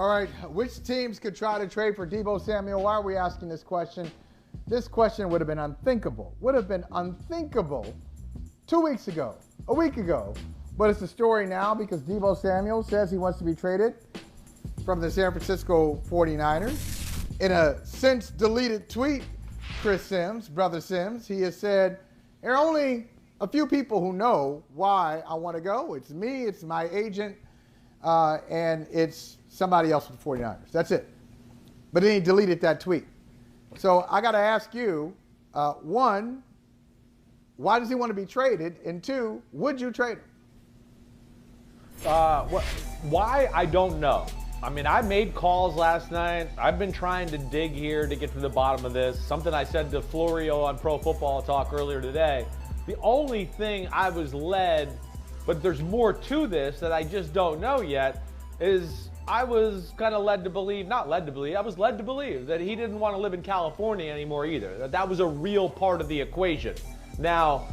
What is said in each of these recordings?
All right, which teams could try to trade for Deebo Samuel? Why are we asking this question? This question would have been unthinkable. 2 weeks ago, a week ago. But it's a story now because Deebo Samuel says he wants to be traded from the San Francisco 49ers. In a since deleted tweet, Chris Sims, brother Sims, he has said, there are only a few people who know why I want to go. It's me, it's my agent, and it's somebody else with the 49ers. That's it. But then he deleted that tweet. So I got to ask you, one, why does he want to be traded? And two, would you trade him? Why? I don't know. I mean, I made calls last night. I've been trying to dig here to get to the bottom of this. Something I said to Florio on Pro Football Talk earlier today. The only thing I was led, but there's more to this that I just don't know yet, is I was kind of led to believe, I was led to believe that he didn't want to live in California anymore either. That was a real part of the equation. Now,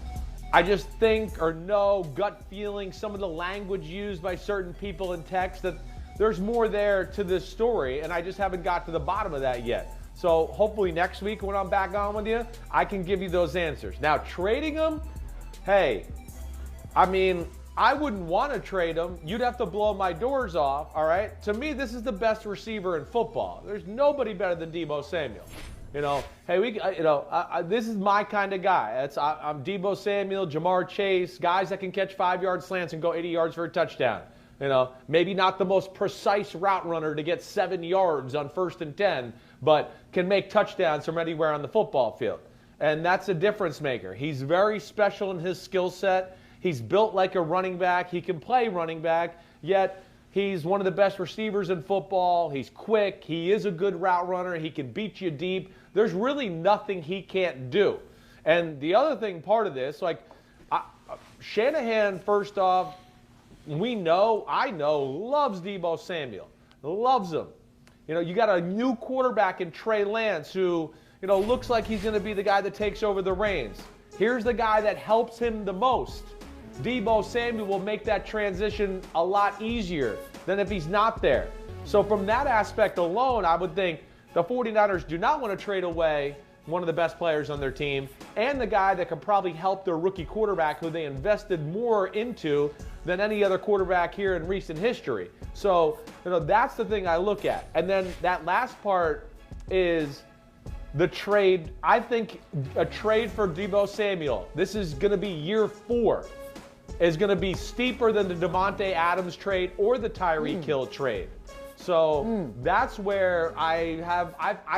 I just think or know, gut feeling, some of the language used by certain people in text, that there's more there to this story, and I just haven't got to the bottom of that yet. So hopefully next week when I'm back on with you, I can give you those answers. Now, trading him, hey, I mean, I wouldn't want to trade him. You'd have to blow my doors off, all right? To me, this is the best receiver in football. There's nobody better than Deebo Samuel. You know, hey, this is my kind of guy. I'm Deebo Samuel, Jamar Chase, guys that can catch 5-yard slants and go 80 yards for a touchdown. You know, maybe not the most precise route runner to get 7 yards on 1st and 10, but can make touchdowns from anywhere on the football field. And that's a difference maker. He's very special in his skill set. He's built like a running back. He can play running back, yet he's one of the best receivers in football. He's quick. He is a good route runner. He can beat you deep. There's really nothing he can't do. And the other thing, part of this, Shanahan, first off, I know, loves Deebo Samuel. Loves him. You know, you got a new quarterback in Trey Lance who, looks like he's going to be the guy that takes over the reins. Here's the guy that helps him the most. Deebo Samuel will make that transition a lot easier than if he's not there. So from that aspect alone, I would think the 49ers do not want to trade away one of the best players on their team and the guy that could probably help their rookie quarterback who they invested more into than any other quarterback here in recent history. So, that's the thing I look at. And then that last part is the trade. I think a trade for Deebo Samuel, this is going to be year 4, is going to be steeper than the Devontae Adams trade or the Tyreek Hill trade. So that's where I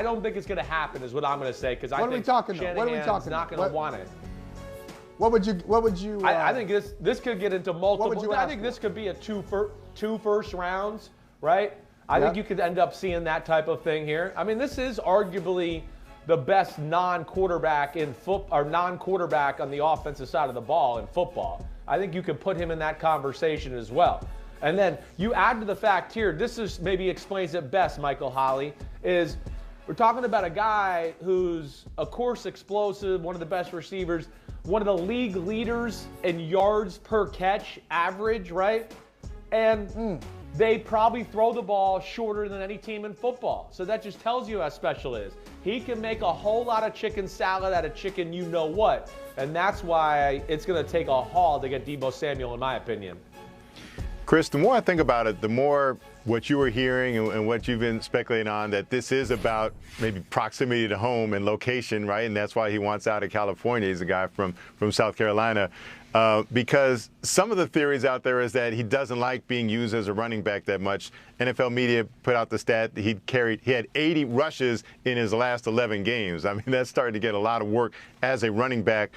don't think it's going to happen, is what I'm going to say, because I think Shanahan's not going to want it. What would you? I think this could get into multiple. I think this could be a two first rounds, right? I think you could end up seeing that type of thing here. I mean, this is arguably the best non-quarterback non-quarterback on the offensive side of the ball in football. I think you could put him in that conversation as well. And then you add to the fact here, maybe explains it best, Michael Holley, is we're talking about a guy who's, of course, explosive, one of the best receivers, one of the league leaders in yards per catch average, right? And they probably throw the ball shorter than any team in football. So that just tells you how special it is. He can make a whole lot of chicken salad out of chicken you-know-what. And that's why it's going to take a haul to get Deebo Samuel, in my opinion. Chris, the more I think about it, the more what you were hearing and what you've been speculating on, that this is about maybe proximity to home and location, right? And that's why he wants out of California. He's a guy from South Carolina. Because some of the theories out there is that he doesn't like being used as a running back that much. NFL media put out the stat that he had 80 rushes in his last 11 games. I mean, that's starting to get a lot of work as a running back.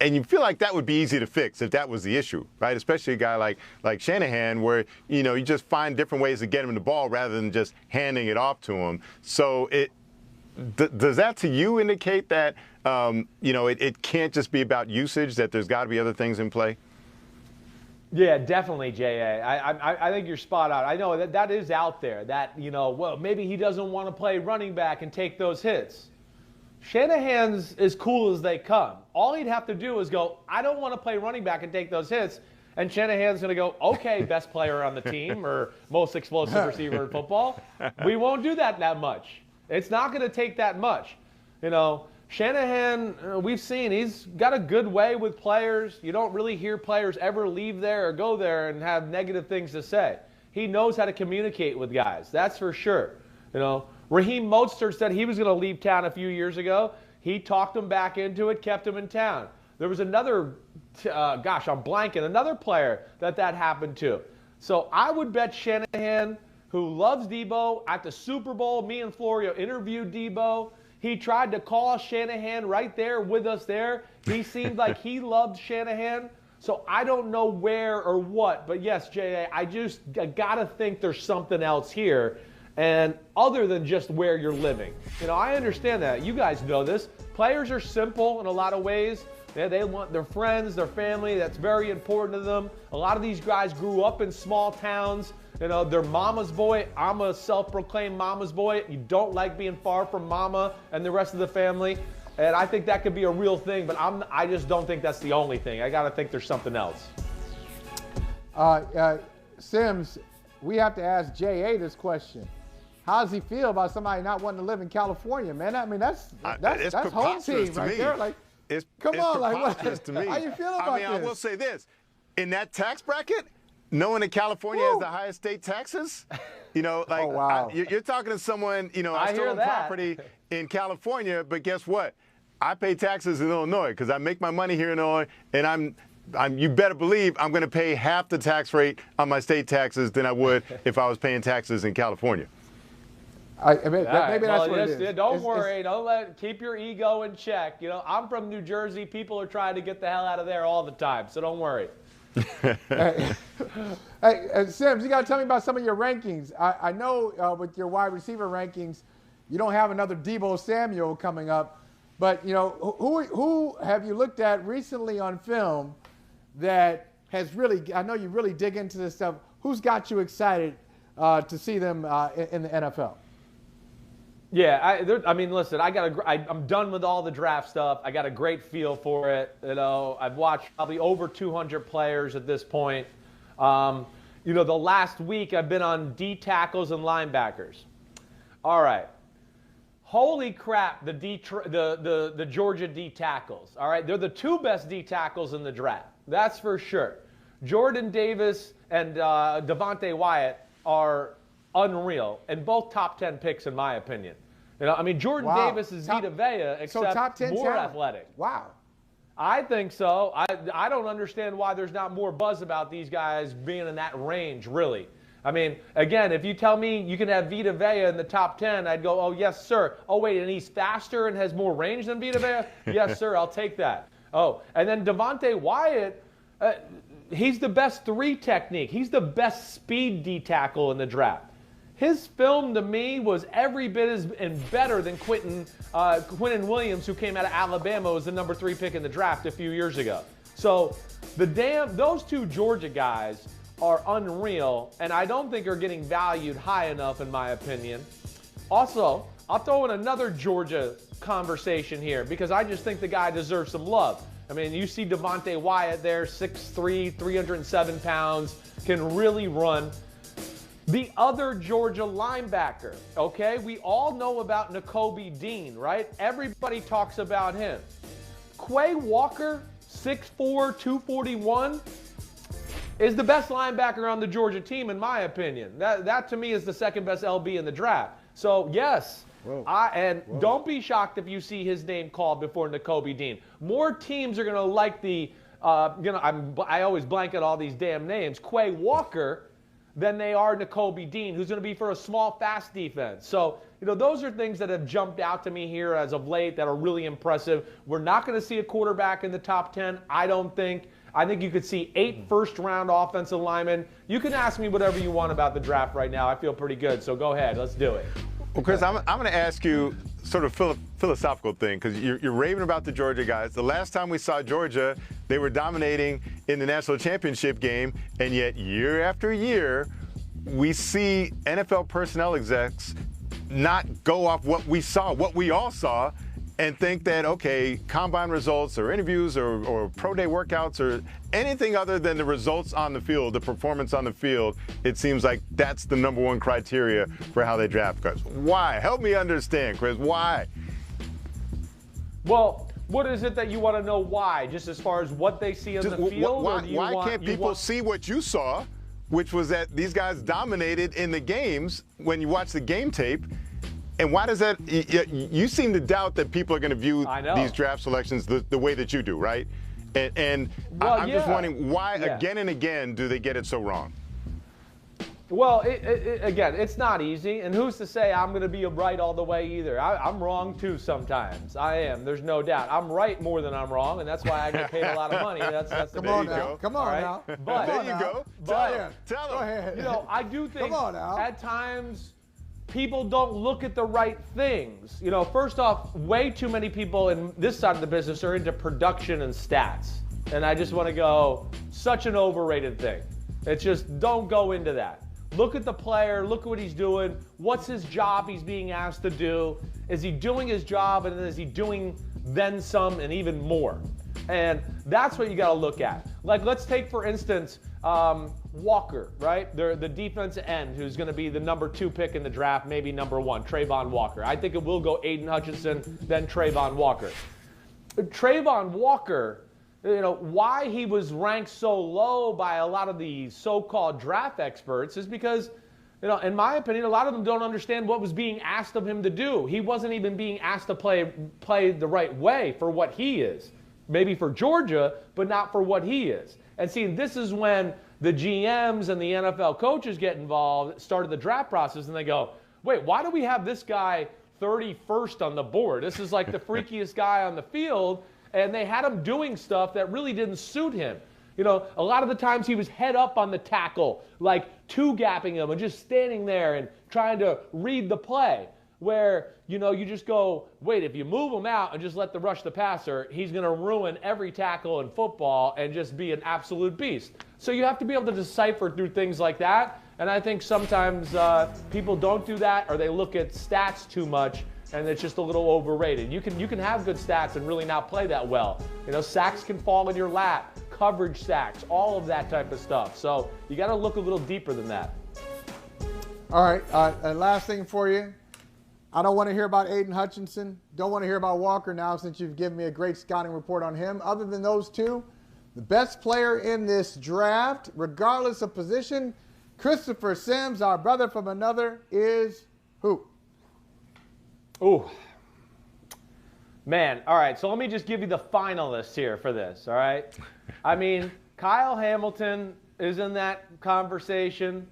And you feel like that would be easy to fix if that was the issue, right? Especially a guy like Shanahan, where, you just find different ways to get him the ball rather than just handing it off to him. So does that to you indicate that, it can't just be about usage, that there's got to be other things in play? Yeah, definitely, J.A. I think you're spot on. I know that is out there, that, maybe he doesn't want to play running back and take those hits. Shanahan's as cool as they come. All he'd have to do is go, I don't want to play running back and take those hits, and Shanahan's going to go, okay, best player on the team or most explosive receiver in football. We won't do that much. It's not going to take that much. Shanahan, we've seen, he's got a good way with players. You don't really hear players ever leave there or go there and have negative things to say. He knows how to communicate with guys. That's for sure. Raheem Mostert said he was going to leave town a few years ago. He talked him back into it, kept him in town. There was another, I'm blanking, another player that happened to. So I would bet Shanahan, who loves Deebo, at the Super Bowl, me and Florio interviewed Deebo. He tried to call Shanahan right there with us there. He seemed like he loved Shanahan. So I don't know where or what, but yes, J.A., I got to think there's something else here, and other than just where you're living. I understand that. You guys know this. Players are simple in a lot of ways. They want their friends, their family. That's very important to them. A lot of these guys grew up in small towns. They're mama's boy. I'm a self-proclaimed mama's boy. You don't like being far from mama and the rest of the family. And I think that could be a real thing, but I just don't think that's the only thing. I got to think there's something else. Sims, we have to ask J.A. this question. How does he feel about somebody not wanting to live in California, man? I mean, that's home team right there. Like, come on, preposterous to me. How you feel about this? I will say this. In that tax bracket, knowing that California has the highest state taxes, oh, wow. You're talking to someone, I stole property in California, but guess what? I pay taxes in Illinois because I make my money here in Illinois, and you better believe I'm going to pay half the tax rate on my state taxes than I would if I was paying taxes in California. Maybe that's what it is. Don't worry. Keep your ego in check. I'm from New Jersey. People are trying to get the hell out of there all the time, so don't worry. Hey, Sims, you got to tell me about some of your rankings. I know with your wide receiver rankings, you don't have another Deebo Samuel coming up, but who have you looked at recently on film that has really? I know you really dig into this stuff. Who's got you excited to see them in the NFL? Yeah, listen, I'm done with all the draft stuff. I got a great feel for it. I've watched probably over 200 players at this point. The last week I've been on D tackles and linebackers. All right. Holy crap, the Georgia D tackles. All right, they're the two best D tackles in the draft. That's for sure. Jordan Davis and Devontae Wyatt are unreal, and both top 10 picks in my opinion. Jordan Davis is Vita Vea, except top 10 more talent. athletic. Wow. I think so. I don't understand why there's not more buzz about these guys being in that range, really. Again, if you tell me you can have Vita Vea in the top 10, I'd go, oh, yes, sir. Oh, wait, and he's faster and has more range than Vita Vea? Yes, sir, I'll take that. Oh, and then Devontae Wyatt, he's the best 3 technique. He's the best speed D tackle in the draft. His film to me was every bit as and better than Quinnen Williams, who came out of Alabama, was the number 3 pick in the draft a few years ago. So those two Georgia guys are unreal, and I don't think are getting valued high enough in my opinion. Also, I'll throw in another Georgia conversation here because I just think the guy deserves some love. You see Devontae Wyatt there, 6'3", 307 pounds, can really run. The other Georgia linebacker, okay? We all know about Nakobe Dean, right? Everybody talks about him. Quay Walker, 6'4", 241, is the best linebacker on the Georgia team, in my opinion. That to me is the second best LB in the draft. So, yes. Don't be shocked if you see his name called before Nakobe Dean. More teams are going to like I always blanket all these damn names, Quay Walker, than they are Nakobe Dean, who's going to be for a small, fast defense. So, those are things that have jumped out to me here as of late that are really impressive. We're not going to see a quarterback in the top 10, I don't think. I think you could see 8 first-round offensive linemen. You can ask me whatever you want about the draft right now. I feel pretty good, so go ahead. Let's do it. Well, Chris, I'm going to ask you sort of philosophical thing because you're raving about the Georgia guys. The last time we saw Georgia, they were dominating in the national championship game, and yet year after year, we see NFL personnel execs not go off what we all saw and think that, okay, combine results or interviews or pro day workouts or anything other than the results on the field, the performance on the field, it seems like that's the number one criteria for how they draft guys. Why? Help me understand, Chris. Why? Well, what is it that you want to know why? Just as far as what they see on the field? Why can't people see what you saw, which was that these guys dominated in the games when you watch the game tape? And why does that? You seem to doubt that people are going to view these draft selections the way that you do, right? And I'm just wondering why again and again do they get it so wrong? Well, again, it's not easy, and who's to say I'm going to be right all the way either? I'm wrong too sometimes. I am. There's no doubt. I'm right more than I'm wrong, and that's why I get paid a lot of money. That's the Come on now. Come on now. But there you go. Tell Go them. ahead. You know, I do think at times people don't look at the right things. You know, first off, way too many people in this side of the business are into production and stats. And I just want to go, such an overrated thing. It's just, don't go into that. Look at the player, look at what he's doing. What's his job he's being asked to do? Is he doing his job, and is he doing then some and even more? And that's what you got to look at. Like, let's take, for instance, Walker, right? The defensive end who's going to be the number 2 pick in the draft, maybe number 1, Trayvon Walker. I think it will go Aiden Hutchinson, then Trayvon Walker. Trayvon Walker, you know, why he was ranked so low by a lot of the so-called draft experts is because, you know, in my opinion, a lot of them don't understand what was being asked of him to do. He wasn't even being asked to play the right way for what he is. Maybe for Georgia, but not for what he is. And see, this is when the GMs and the NFL coaches get involved, started the draft process, and they go, wait, why do we have this guy 31st on the board? This is like the freakiest guy on the field. And they had him doing stuff that really didn't suit him. You know, a lot of the times he was head up on the tackle, like two-gapping him and just standing there and trying to read the play. Where, you know, you just go, wait, if you move him out and just let the rush the passer, he's going to ruin every tackle in football and just be an absolute beast. So you have to be able to decipher through things like that. And I think sometimes people don't do that, or they look at stats too much, and it's just a little overrated. You can have good stats and really not play that well. You know, sacks can fall in your lap, coverage sacks, all of that type of stuff. So you got to look a little deeper than that. All right, and last thing for you. I don't want to hear about Aiden Hutchinson. Don't want to hear about Walker now, since you've given me a great scouting report on him. Other than those two, the best player in this draft, regardless of position, Christopher Sims, our brother from another, is who? Ooh. Man, all right, so let me just give you the finalists here for this, all right? I mean, Kyle Hamilton is in that conversation.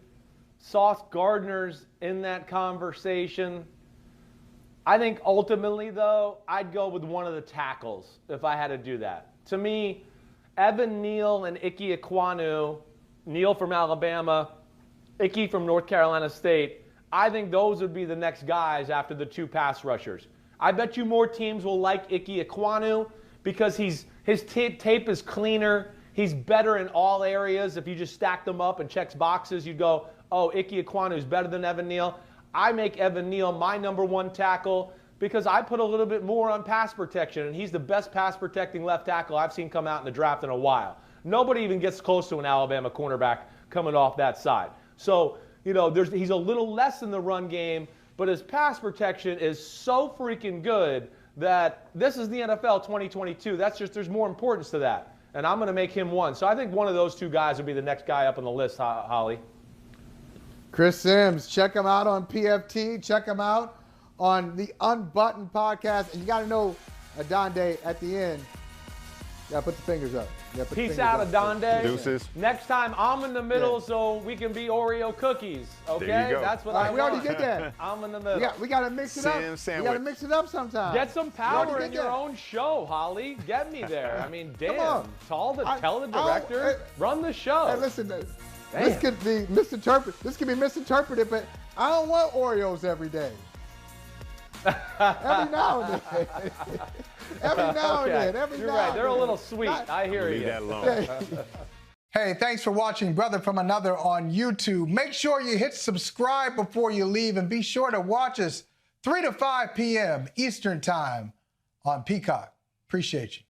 Sauce Gardner's in that conversation. I think ultimately, though, I'd go with one of the tackles if I had to do that. To me, Evan Neal and Ike Ekwonu, Neal from Alabama, Ike from North Carolina State, I think those would be the next guys after the 2 pass rushers. I bet you more teams will like Ike Ekwonu because his tape is cleaner. He's better in all areas. If you just stack them up and checks boxes, you'd go, oh, Ike Ekwonu is better than Evan Neal. I make Evan Neal my number 1 tackle because I put a little bit more on pass protection, and he's the best pass protecting left tackle I've seen come out in the draft in a while. Nobody even gets close to an Alabama cornerback coming off that side. So, you know, he's a little less in the run game, but his pass protection is so freaking good that this is the NFL 2022. There's more importance to that. And I'm going to make him one. So I think one of those 2 guys would be the next guy up on the list, Holly. Chris Sims. Check him out on PFT. Check him out on the Unbuttoned podcast. And you got to know, Adonde, at the end, you got to put the fingers up. Peace out, Adonde. Deuces. Next time, I'm in the middle so we can be Oreo cookies. Okay? There you go. That's what All I right, want. we already did that. I'm in the middle. We got to mix it up. Sam sandwich. We got to mix it up sometime. Get some power in your own show, Holly. Get me there. I mean, damn. Tell the director, run the show. Hey, listen, this could be misinterpreted. This could be misinterpreted, but I don't want Oreos every day. Every now and then. Every now and then. You're right. They're a little sweet. I hear you. Leave that alone. Hey, thanks for watching Brother from Another on YouTube. Make sure you hit subscribe before you leave, and be sure to watch us 3 to 5 p.m. Eastern Time on Peacock. Appreciate you.